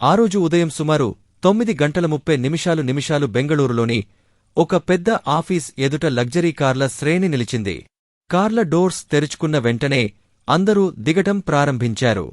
ఆ రోజు ఉదయం సుమారు 9:30 బెంగళూరులోని ఒక పెద్ద ఆఫీస్ ఎదుట లగ్జరీ కార్ల శ్రేణి నిలిచింది. కార్ల డోర్స్ తెరుచుకున్న వెంటనే అందరూ దిగటం ప్రారంభించారు.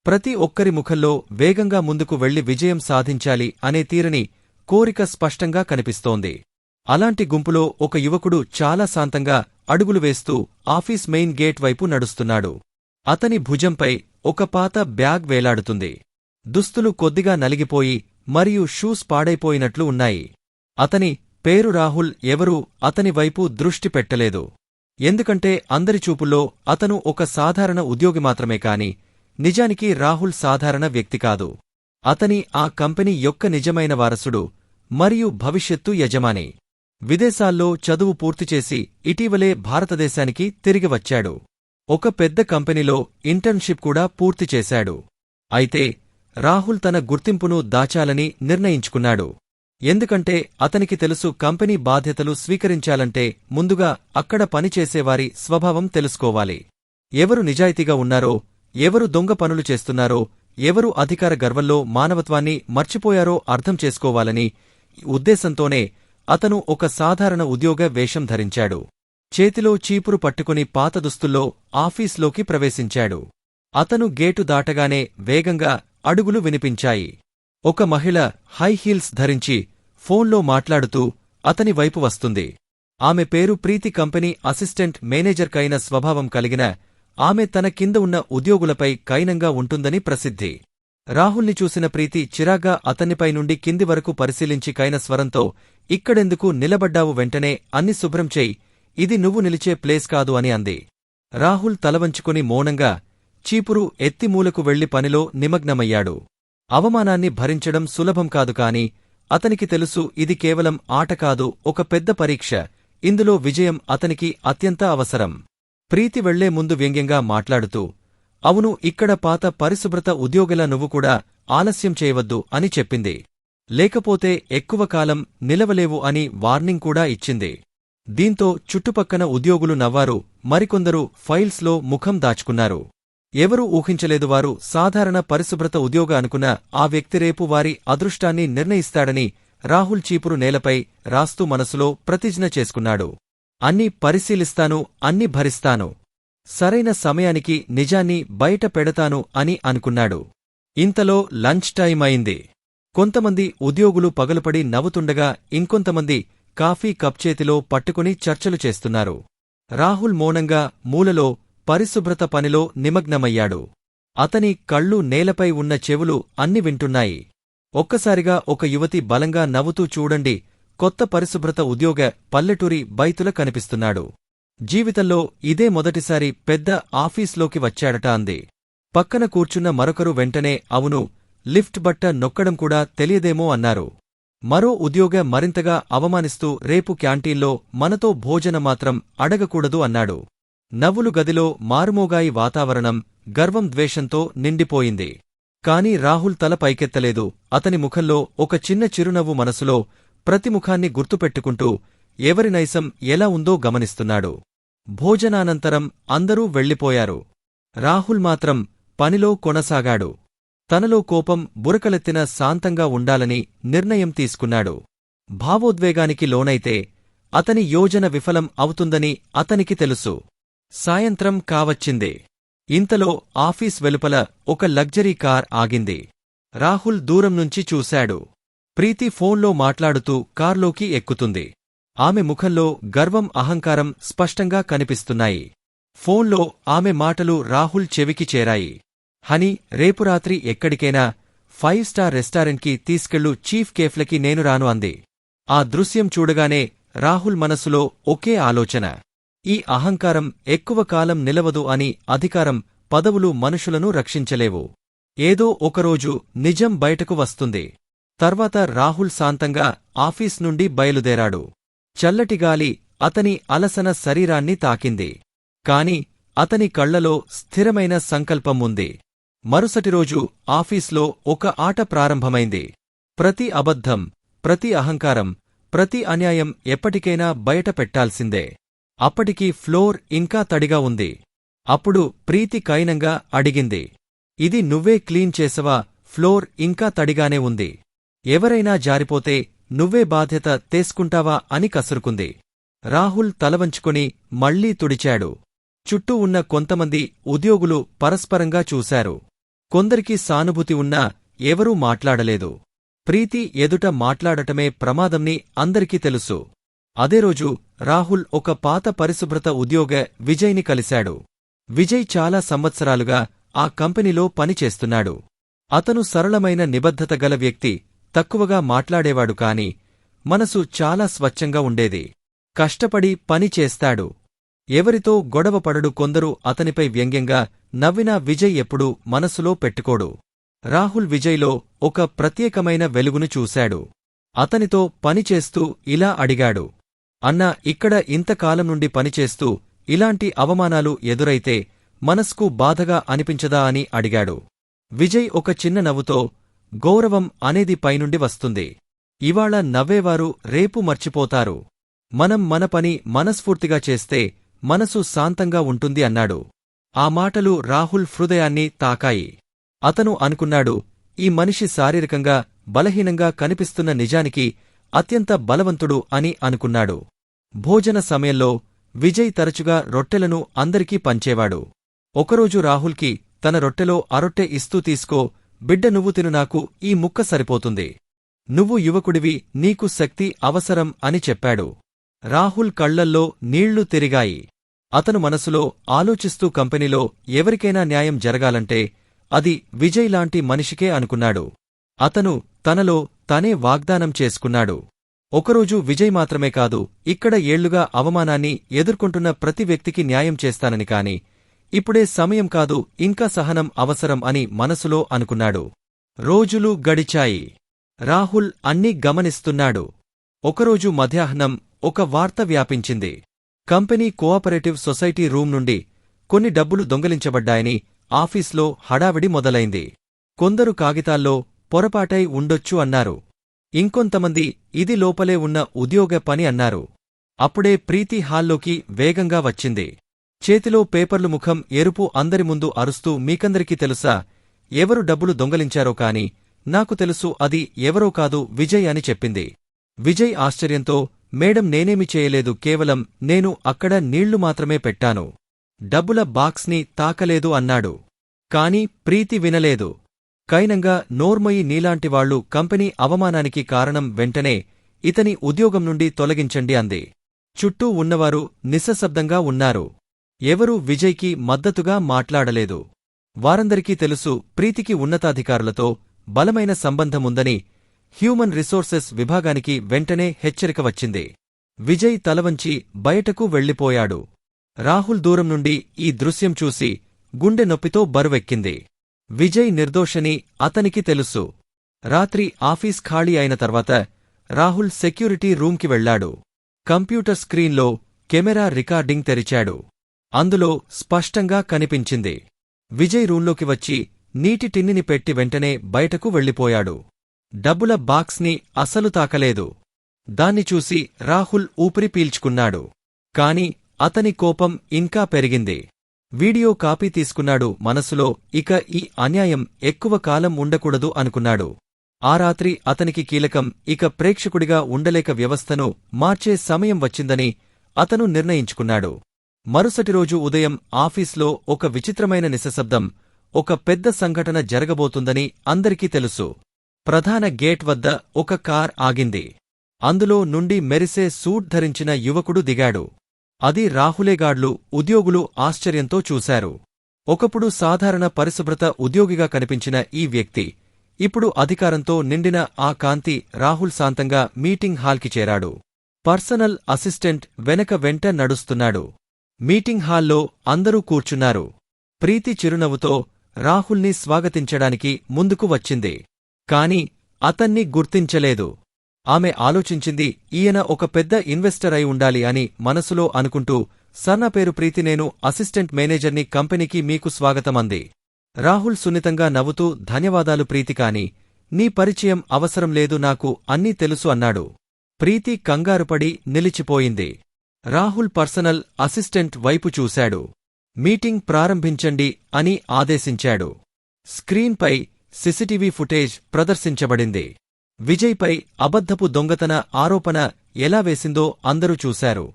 ప్రతి ఒక్కరి ముఖంలో వేగంగా ముందుకు వెళ్లి విజయం సాధించాలి అనే తీరని కోరిక స్పష్టంగా కనిపిస్తోంది. అలాంటి గుంపులో ఒక యువకుడు చాలా శాంతంగా అడుగులు వేస్తూ ఆఫీస్ మెయిన్ గేట్ వైపు నడుస్తున్నాడు. అతని భుజంపై ఒక పాత బ్యాగ్ వేలాడుతుంది. దుస్తులు కొద్దిగా నలిగిపోయి మరియు షూస్ పాడైపోయినట్లు ఉన్నాయి. అతని పేరు రాహుల్. ఎవరూ అతని వైపు దృష్టి పెట్టలేదు. ఎందుకంటే అందరి చూపుల్లో అతను ఒక సాధారణ ఉద్యోగి మాత్రమే కాని నిజానికి రాహుల్ సాధారణ వ్యక్తి కాదు. అతని ఆ కంపెనీ యొక్క నిజమైన వారసుడు మరియు భవిష్యత్తు యజమాని. విదేశాల్లో చదువు పూర్తిచేసి ఇటీవలే భారతదేశానికి తిరిగి వచ్చాడు. ఒక పెద్ద కంపెనీలో ఇంటర్న్షిప్ కూడా పూర్తి చేశాడు. అయితే రాహుల్ తన గుర్తింపును దాచాలని నిర్ణయించుకున్నాడు. ఎందుకంటే అతనికి తెలుసు, కంపెనీ బాధ్యతలు స్వీకరించాలంటే ముందుగా అక్కడ పనిచేసేవారి స్వభావం తెలుసుకోవాలి. ఎవరు నిజాయితీగా ఉన్నారో, ఎవరు దొంగ పనులు చేస్తున్నారో, ఎవరు అధికార గర్వంలో మానవత్వాన్ని మర్చిపోయారో అర్థం చేసుకోవాలని ఉద్దేశంతోనే అతను ఒక సాధారణ ఉద్యోగ వేషం ధరించాడు. చేతిలో చీపురు పట్టుకుని పాత దుస్తుల్లో ఆఫీస్లోకి ప్రవేశించాడు. అతను గేటు దాటగానే వేగంగా అడుగులు వినిపించాయి. ఒక మహిళ హై హీల్స్ ధరించి ఫోన్లో మాట్లాడుతూ అతని వైపు వస్తుంది. ఆమె పేరు ప్రీతి. కంపెనీ అసిస్టెంట్ మేనేజర్కైన స్వభావం కలిగిన ఆమె తన కింద ఉన్న ఉద్యోగులపై కైనంగా ఉంటుందని ప్రసిద్ధి. రాహుల్ని చూసిన ప్రీతి చిరాగ్గా అతన్నిపై నుండి కింది వరకు పరిశీలించి కైన స్వరంతో, ఇక్కడెందుకు నిలబడ్డావు? వెంటనే అన్ని శుభ్రం చెయ్యి, ఇది నువ్వు నిలిచే ప్లేస్ కాదు అని అంది. రాహుల్ తలవంచుకుని మౌనంగా చీపురు ఎత్తి మూలకు వెళ్లి పనిలో నిమగ్నమయ్యాడు. అవమానాన్ని భరించడం సులభం కాదు కాని అతనికి తెలుసు, ఇది కేవలం ఆట కాదు, ఒక పెద్ద పరీక్ష. ఇందులో విజయం అతనికి అత్యంత అవసరం. ప్రీతి వెళ్లే ముందు వ్యంగ్యంగా మాట్లాడుతూ, అవును, ఇక్కడ పాత పరిశుభ్రత ఉద్యోగిలా నువ్వు కూడా ఆలస్యం చేయవద్దు అని చెప్పింది. లేకపోతే ఎక్కువ కాలం నిలవలేవు అని వార్నింగ్ కూడా ఇచ్చింది. దీంతో చుట్టుపక్కన ఉద్యోగులు నవ్వారు. మరికొందరు ఫైల్స్లో ముఖం దాచుకున్నారు. ఎవరూ ఊహించలేదు, వారు సాధారణ పరిశుభ్రత ఉద్యోగ అనుకున్న ఆ వ్యక్తి రేపు వారి అదృష్టాన్ని నిర్ణయిస్తాడని. రాహుల్ చీపురు నేలపై రాస్తూ మనసులో ప్రతిజ్ఞ చేసుకున్నాడు, అన్నీ పరిశీలిస్తాను, అన్ని భరిస్తాను, సరైన సమయానికి నిజాన్ని బయట పెడతాను అని అనుకున్నాడు. ఇంతలో లంచ్ టైం అయింది. కొంతమంది ఉద్యోగులు పగలుపడి నవ్వుతుండగా ఇంకొంతమంది కాఫీ కప్ చేతిలో పట్టుకుని చర్చలు చేస్తున్నారు. రాహుల్ మౌనంగా మూలలో పరిశుభ్రత పనిలో నిమగ్నమయ్యాడు. అతని కళ్ళు నేలపై ఉన్న చెవులు అన్ని వింటున్నాయి. ఒక్కసారిగా ఒక యువతి బలంగా నవ్వుతూ, చూడండి, కొత్త పరిశుభ్రత ఉద్యోగ పల్లెటూరి బైతుల కనిపిస్తున్నాడు. జీవితంలో ఇదే మొదటిసారి పెద్ద ఆఫీస్లోకి వచ్చాడట అంది. పక్కన కూర్చున్న మరొకరు వెంటనే, అవును, లిఫ్ట్ బట్ట నొక్కడం కూడా తెలియదేమో అన్నారు. మరో ఉద్యోగ మరింతగా అవమానిస్తూ, రేపు క్యాంటీన్లో మనతో భోజనమాత్రం అడగకూడదు అన్నాడు. నవ్వులు గదిలో మారుమోగాయి. వాతావరణం గర్వం ద్వేషంతో నిండిపోయింది. కాని రాహుల్ తల పైకెత్తలేదు. అతని ముఖంలో ఒక చిన్న చిరునవ్వు. మనసులో ప్రతి ముఖాన్ని గుర్తుపెట్టుకుంటూ ఎవరి నైసం ఎలా ఉందో గమనిస్తున్నాడు. భోజనానంతరం అందరూ వెళ్లిపోయారు. రాహుల్ మాత్రం పనిలో కొనసాగాడు. తనలో కోపం బురకలెత్తిన శాంతంగా ఉండాలని నిర్ణయం తీసుకున్నాడు. భావోద్వేగానికి లోనైతే అతని యోజన విఫలం అవుతుందని అతనికి తెలుసు. సాయంత్రం కావచ్చింది. ఇంతలో ఆఫీస్ వెలుపల ఒక లగ్జరీ కార్ ఆగింది. రాహుల్ దూరం నుంచి చూశాడు. ప్రీతి ఫోన్లో మాట్లాడుతూ కార్లోకి ఎక్కుతుంది. ఆమె ముఖంలో గర్వం, అహంకారం స్పష్టంగా కనిపిస్తున్నాయి. ఫోన్లో ఆమె మాటలు రాహుల్ చెవికి చేరాయి. హనీ, రేపు రాత్రి ఎక్కడికైనా 5 స్టార్ రెస్టారెంట్కి తీసుకెళ్ళు, చీఫ్ కేఫ్లకి నేను రాను అంది. ఆ దృశ్యం చూడగానే రాహుల్ మనసులో ఒకే ఆలోచన, ఈ అహంకారం ఎక్కువ కాలం నిలవదు అని. అధికారం, పదవులు మనుషులను రక్షించలేవు. ఏదో ఒకరోజు నిజం బయటకు వస్తుంది. తర్వాత రాహుల్ శాంతంగా ఆఫీస్ నుండి బయలుదేరాడు. చల్లటిగాలి అతని అలసన శరీరాన్ని తాకింది. కాని అతని కళ్లలో స్థిరమైన సంకల్పం ఉంది. మరుసటిరోజు ఆఫీస్లో ఒక ఆట ప్రారంభమైంది. ప్రతి అబద్ధం, ప్రతి అహంకారం, ప్రతి అన్యాయం ఎప్పటికైనా బయట పెట్టాల్సిందే. అప్పటికి ఫ్లోర్ ఇంకా తడిగా ఉంది. అప్పుడు ప్రీతి కైనంగా అడిగింది, ఇది నువ్వే క్లీన్ చేసవా? ఫ్లోర్ ఇంకా తడిగానే ఉంది. ఎవరైనా జారిపోతే నువ్వే బాధ్యత తీసుకుంటావా అని కసురుకుంది. రాహుల్ తలవంచుకొని మళ్లీ తుడిచాడు. చుట్టూ ఉన్న కొంతమంది ఉద్యోగులు పరస్పరంగా చూశారు. కొందరికి సానుభూతి ఉన్నా ఎవరూ మాట్లాడలేదు. ప్రీతి ఎదుట మాట్లాడటమే ప్రమాదంని అందరికీ తెలుసు. అదే రోజు రాహుల్ ఒక పాత పరిశుభ్రత ఉద్యోగ విజయ్ని కలిశాడు. విజయ్ చాలా సంవత్సరాలుగా ఆ కంపెనీలో పనిచేస్తున్నాడు. అతను సరళమైన నిబద్ధత గల వ్యక్తి. తక్కువగా మాట్లాడేవాడు కాని మనసు చాలా స్వచ్ఛంగా ఉండేది. కష్టపడి పని చేస్తాడు. ఎవరితో గొడవపడడు. కొందరు అతనిపై వ్యంగ్యంగా నవ్వినా విజయ్ ఎప్పుడూ మనసులో పెట్టుకోడు. రాహుల్ విజయ్లో ఒక ప్రత్యేకమైన వెలుగును చూశాడు. అతనితో పనిచేస్తూ ఇలా అడిగాడు. అన్నా, ఇక్కడ ఇంతకాలం నుండి పనిచేస్తూ ఇలాంటి అవమానాలు ఎదురైతే మనస్కు బాధగా అనిపించదా అని అడిగాడు. విజయ్ ఒక చిన్న నవ్వుతో, గౌరవం అనేది పైనుండి వస్తుంది. ఇవాళ నవ్వేవారు రేపు మర్చిపోతారు. మనం మన పని మనస్ఫూర్తిగా చేస్తే మనసు శాంతంగా ఉంటుంది అన్నాడు. ఆ మాటలు రాహుల్ హృదయాన్ని తాకాయి. అతను అనుకున్నాడు, ఈ మనిషి శారీరకంగా బలహీనంగా కనిపిస్తున్న నిజానికి అత్యంత బలవంతుడు అని అనుకున్నాడు. భోజన సమయంలో విజయ్ తరచుగా రొట్టెలను అందరికీ పంచేవాడు. ఒకరోజు రాహుల్కి తన రొట్టెలో అరొట్టె ఇస్తూ, తీసుకో బిడ్డ, నువ్వు తిను, నాకు ఈ ముక్క సరిపోతుంది. నువ్వు యువకుడివి, నీకు శక్తి అవసరం అని చెప్పాడు. రాహుల్ కళ్లల్లో నీళ్లు తిరిగాయి. అతను మనసులో ఆలోచిస్తూ కంపెనీలో ఎవరికైనా న్యాయం జరగాలంటే అది విజయ్ లాంటి మనిషికే అనుకున్నాడు. అతను తనలో తనే వాగ్దానం చేసుకున్నాడు. ఒకరోజు విజయ్ మాత్రమే కాదు, ఇక్కడ ఏళ్లుగా అవమానాన్ని ఎదుర్కొంటున్న ప్రతి వ్యక్తికి న్యాయం చేస్తానని, కాని ఇప్పుడే సమయం కాదు, ఇంకా సహనం అవసరం అని మనసులో అనుకున్నాడు. రోజులు గడిచాయి. రాహుల్ అన్నీ గమనిస్తున్నాడు. ఒకరోజు మధ్యాహ్నం ఒక వార్త వ్యాపించింది. కంపెనీ కోఆపరేటివ్ సొసైటీ రూమ్ నుండి కొన్ని డబ్బులు దొంగిలించబడ్డాయని ఆఫీస్లో హడావిడి మొదలైంది. కొందరు కాగితాల్లో పొరపాటై ఉండొచ్చు అన్నారు. ఇంకొంతమంది ఇది లోపలే ఉన్న ఉద్యోగ పని అన్నారు. అప్పుడే ప్రీతి హాల్లోకి వేగంగా వచ్చింది. చేతిలో పేపర్లు, ముఖం ఎరుపు, అందరి ముందు అరుస్తూ, మీకందరికీ తెలుసా ఎవరు డబ్బులు దొంగలించారో? కాని నాకు తెలుసు, అది ఎవరో కాదు, విజయ్ అని చెప్పింది. విజయ్ ఆశ్చర్యంతో, మేడం, నేనేమి చేయలేదు, కేవలం నేను అక్కడ నీళ్లు మాత్రమే పెట్టాను, డబ్బుల బాక్స్ని తాకలేదు అన్నాడు. కాని ప్రీతి వినలేదు. కైనంగా నోర్మయి, నీలాంటివాళ్లు కంపెనీ అవమానానికి కారణం, వెంటనే ఇతని ఉద్యోగం నుండి తొలగించండి అంది. చుట్టూ ఉన్నవారు నిశ్శబ్దంగా ఉన్నారు. ఎవరూ విజయ్కి మద్దతుగా మాట్లాడలేదు. వారందరికీ తెలుసు, ప్రీతికి ఉన్నతాధికారులతో బలమైన సంబంధముందని. హ్యూమన్ రిసోర్సెస్ విభాగానికి వెంటనే హెచ్చరిక వచ్చింది. విజయ్ తలవంచి బయటకు వెళ్లిపోయాడు. రాహుల్ దూరం నుండి ఈ దృశ్యం చూసి గుండె నొప్పితో బరువెక్కింది. విజయ్ నిర్దోషని అతనికి తెలుసు. రాత్రి ఆఫీస్ ఖాళీ అయిన తర్వాత రాహుల్ సెక్యూరిటీ రూంకి వెళ్లాడు. కంప్యూటర్ స్క్రీన్లో కెమెరా రికార్డింగ్ తెరిచాడు. అందులో స్పష్టంగా కనిపించింది. విజయ్ రూంలోకి వచ్చి నీటి టిన్నిని పెట్టి వెంటనే బయటకు వెళ్లిపోయాడు. డబ్బుల బాక్స్ని అసలు తాకలేదు. దాన్ని చూసి రాహుల్ ఊపిరి పీల్చుకున్నాడు. కాని అతని కోపం ఇంకా పెరిగింది. వీడియో కాపీ తీసుకున్నాడు. మనసులో ఇక ఈ అన్యాయం ఎక్కువ కాలం ఉండకూడదు అనుకున్నాడు. ఆ రాత్రి అతనికి కీలకం. ఇక ప్రేక్షకుడిగా ఉండలేక వ్యవస్థను మార్చే సమయం వచ్చిందని అతను నిర్ణయించుకున్నాడు. మరుసటి రోజు ఉదయం ఆఫీస్లో ఒక విచిత్రమైన నిశ్శబ్దం. ఒక పెద్ద సంఘటన జరగబోతుందని అందరికీ తెలుసు. ప్రధాన గేట్ వద్ద ఒక కార్ ఆగింది. అందులో నుండి మెరిసే సూట్ ధరించిన యువకుడు దిగాడు. అది రాహులేగాడ్లు. ఉద్యోగులు ఆశ్చర్యంతో చూశారు. ఒకప్పుడు సాధారణ పరిశుభ్రత ఉద్యోగిగా కనిపించిన ఈ వ్యక్తి ఇప్పుడు అధికారంతో నిండిన ఆ కాంతి. రాహుల్ శాంతంగా మీటింగ్ హాల్కి చేరాడు. పర్సనల్ అసిస్టెంట్ వెంట నడుస్తున్నాడు. మీటింగ్ హాల్లో అందరూ కూర్చున్నారు. ప్రీతి చిరునవ్వుతో రాహుల్ని స్వాగతించడానికి ముందుకు వచ్చింది. కాని అతన్ని గుర్తించలేదు. ఆమె ఆలోచించింది, ఈయన ఒక పెద్ద ఇన్వెస్టర్ అయి ఉండాలి అని మనసులో అనుకుంటూ, సర్, నా పేరు ప్రీతి, నేను అసిస్టెంట్ మేనేజర్ని, కంపెనీకి మీకు స్వాగతం అంది. రాహుల్ సున్నితంగా నవ్వుతూ, ధన్యవాదాలు ప్రీతి, కాని నీ పరిచయం అవసరం లేదు, నాకు అన్నీ తెలుసు అన్నాడు. ప్రీతి కంగారుపడి నిలిచిపోయింది. రాహుల్ పర్సనల్ అసిస్టెంట్ వైపు చూశాడు. మీటింగ్ ప్రారంభించండి అని ఆదేశించాడు. స్క్రీన్పై సీసీటీవీ ఫుటేజ్ ప్రదర్శించబడింది. విజయ్పై అబద్ధపు దొంగతన ఆరోపణ ఎలా వేసిందో అందరూ చూశారు.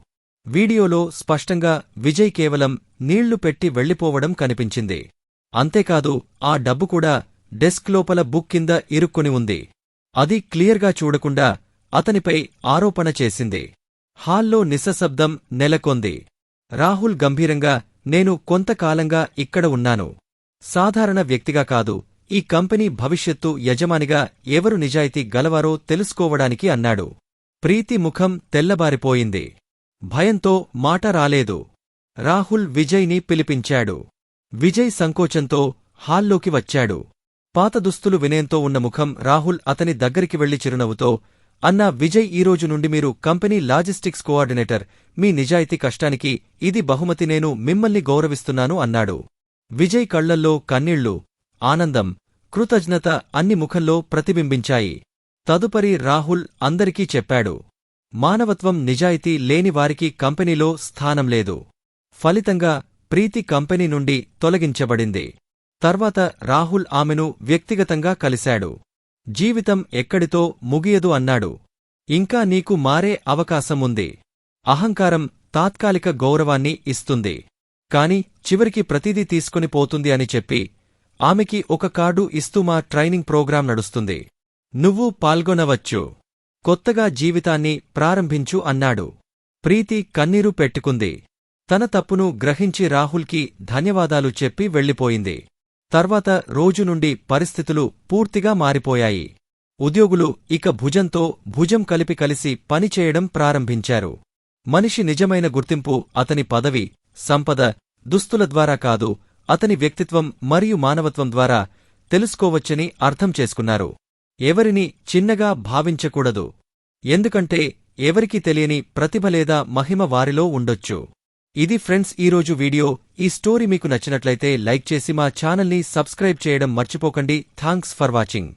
వీడియోలో స్పష్టంగా విజయ్ కేవలం నీళ్లు పెట్టి వెళ్లిపోవడం కనిపించింది. అంతేకాదు ఆ డబ్బు కూడా డెస్క్ లోపల బుక్ కింద ఇరుక్కుని ఉంది. అది క్లియర్గా చూడకుండా అతనిపై ఆరోపణ చేసింది. హాల్లో నిశ్శబ్దం నెలకొంది. రాహుల్ గంభీరంగా, నేను కొంతకాలంగా ఇక్కడ ఉన్నాను. సాధారణ వ్యక్తిగా కాదు, ఈ కంపెనీ భవిష్యత్తు యజమానిగా ఎవరు నిజాయితీ గలవారో తెలుసుకోవడానికి అన్నాడు. ప్రీతి ముఖం తెల్లబారిపోయింది. భయంతో మాట రాలేదు. రాహుల్ విజయ్ని పిలిపించాడు. విజయ్ సంకోచంతో హాల్లోకి వచ్చాడు. పాత దుస్తులు వినయంతో ఉన్న ముఖం. రాహుల్ అతని దగ్గరికి వెళ్లి చిరునవ్వుతో, అన్నా విజయ్, ఈరోజు నుండి మీరు కంపెనీ లాజిస్టిక్స్ కోఆర్డినేటర్. మీ నిజాయితీ కష్టానికి ఇది బహుమతి. నేను మిమ్మల్ని గౌరవిస్తున్నాను అన్నాడు. విజయ్ కళ్లల్లో కన్నీళ్లు, ఆనందం, కృతజ్ఞత అన్ని ముఖంలో ప్రతిబింబించాయి. తదుపరి రాహుల్ అందరికీ చెప్పాడు, మానవత్వం, నిజాయితీ లేని వారికి కంపెనీలో స్థానం లేదు. ఫలితంగా ప్రీతి కంపెనీ నుండి తొలగించబడింది. తర్వాత రాహుల్ ఆమెను వ్యక్తిగతంగా కలిశాడు. జీవితం ఎక్కడితో ముగియదు అన్నాడు. ఇంకా నీకు మారే అవకాశం ఉంది. అహంకారం తాత్కాలిక గౌరవాన్ని ఇస్తుంది, కాని చివరికి ప్రతిదీ తీసుకుని పోతుంది అని చెప్పి ఆమెకి ఒక కార్డు ఇస్తూ మా ట్రైనింగ్ ప్రోగ్రాం నడుస్తుంది. నువ్వు పాల్గొనవచ్చు. కొత్తగా జీవితాన్ని ప్రారంభించు అన్నాడు. ప్రీతి కన్నీరు పెట్టుకుంది. తన తప్పును గ్రహించి రాహుల్కి ధన్యవాదాలు చెప్పి వెళ్లిపోయింది. తర్వాత రోజు నుండి పరిస్థితులు పూర్తిగా మారిపోయాయి. ఉద్యోగులు ఇక భుజంతో భుజం కలిసి పనిచేయడం ప్రారంభించారు. మనిషి నిజమైన గుర్తింపు అతని పదవి, సంపద, దుస్తుల ద్వారా కాదు, అతని వ్యక్తిత్వం మరియు మానవత్వం ద్వారా తెలుసుకోవచ్చని అర్థం చేసుకున్నారు. ఎవరిని చిన్నగా భావించకూడదు. ఎందుకంటే ఎవరికీ తెలియని ప్రతిభ లేదా మహిమ వారిలో ఉండొచ్చు. ఇది ఫ్రెండ్స్ ఈరోజు వీడియో. ఈ స్టోరీ మీకు నచ్చినట్లయితే లైక్ చేసి మా ఛానల్ని సబ్స్క్రైబ్ చేయడం మర్చిపోకండి. Thanks for watching.